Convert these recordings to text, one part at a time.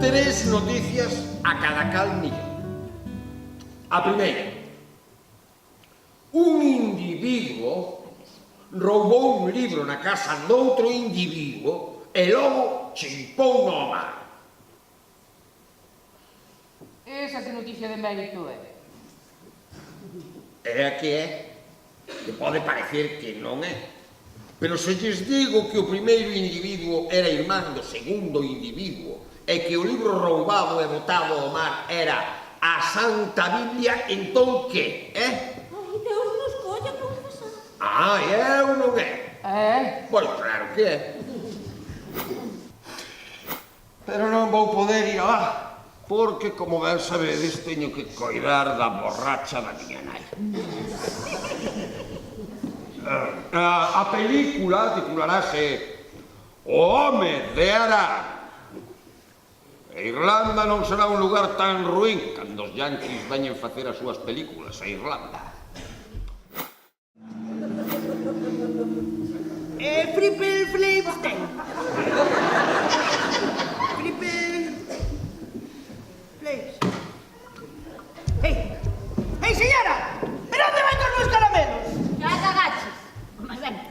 3 noticias a cada cal millón. A primeira, un individuo roubou un libro na casa doutro individuo e logo chimpou no mar. Esa que noticia de mérito é. É a que é, que pode parecer que non é. Pero se lles digo que o primeiro individuo era irmán do segundo individuo e que o libro roubado e botado ao mar era a Santa Biblia, entón que, Ai, Deus nos colla confesar. eu non é. Pois claro que é. Pero non vou poder ir alá, porque, como ben sabedes, teño que coidar da borracha da miña nai. A película titularase O home de Arán. E Irlanda non será un lugar tan ruín cando os yanquis veñen facer as súas películas a Irlanda. Flipper Flipstein. Flipper Flips. Hey, señora! ¿Pero dónde vai con los caramelos? Ya te agaches, como sempre.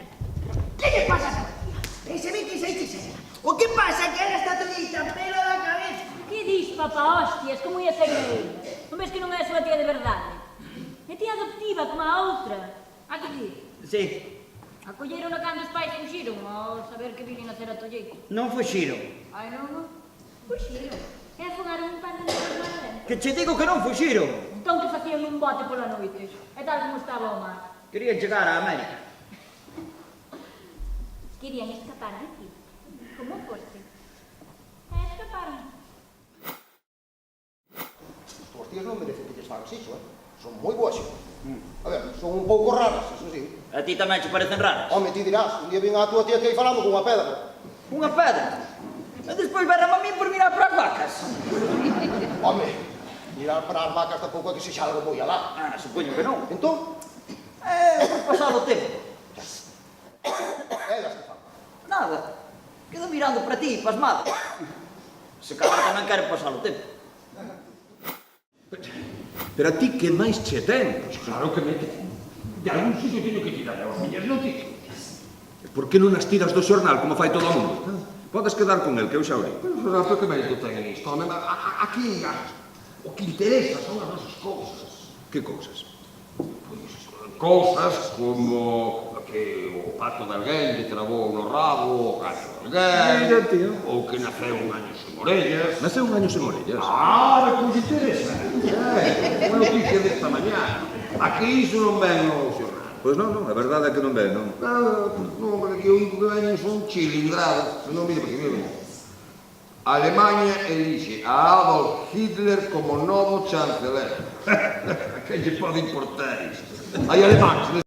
¿Qué le pasa a esa? Se ve que se hechicera. O que pasa que ahora está todita pelo da cabeza? Que dis, papá, hostias, como ia ser eu? Non ves que non é a súa tía de verdade? É tía adoptiva como a outra. A que di? Sí. Acolleron cando os pais fuxiron, ao saber que viñen a ser a tolleito. Non fuxiron. Ai, non? Fuxiron. E afogaron un par de negros máis dentro. Que che digo que non fuxiron. Entón que facían un bote pola noite. E tal como estaba o mar. Querían chegar a América. Querían escapar de ti. Como foste. E escaparon. As túas tías non merecen que lles fagas iso, Son moi boas xente. A ver, son un pouco raras, eso sí. A ti tamén che parecen raras. Home, ti dirás, un día vin a túa tía que aí falando con unha pedra. Unha pedra. E despois verán a min por mirar para as vacas. Home, mirar para as vacas tampouco é que sexa algo moi alá. Supoño que non. Entón, Por pasar o tempo. elas que fan. Nada. Quedo mirando para ti, pasmado. Se calhar tamén quero pasar o tempo. Pero a ti que máis che ten? Pois claro que me ten. De algún sitio teño que tirar as miñas noticias. E por que non as tiras do xornal como fai todo o mundo? Podes quedar con el, que eu xa o leio. Pero que mérito ten isto? Aquí o que interesa son as nosas cousas. Que cousas? Cousas como que o pato de alguén lle trabou no rabo o gato de alguén, ou que naceu un año sen orellas. Naceu un año sen orellas. De que lle interesa. Unha noticia desta mañá. Aquí iso non ven no xornal. Pois non, a verdade é que non ve, non? Non, porque aquí o único que veñen son chilindrados. Non, mire, porque mire. Alemanha elixe a Adolf Hitler como novo chanceler. Que lle pode importar isto? Hai alemáns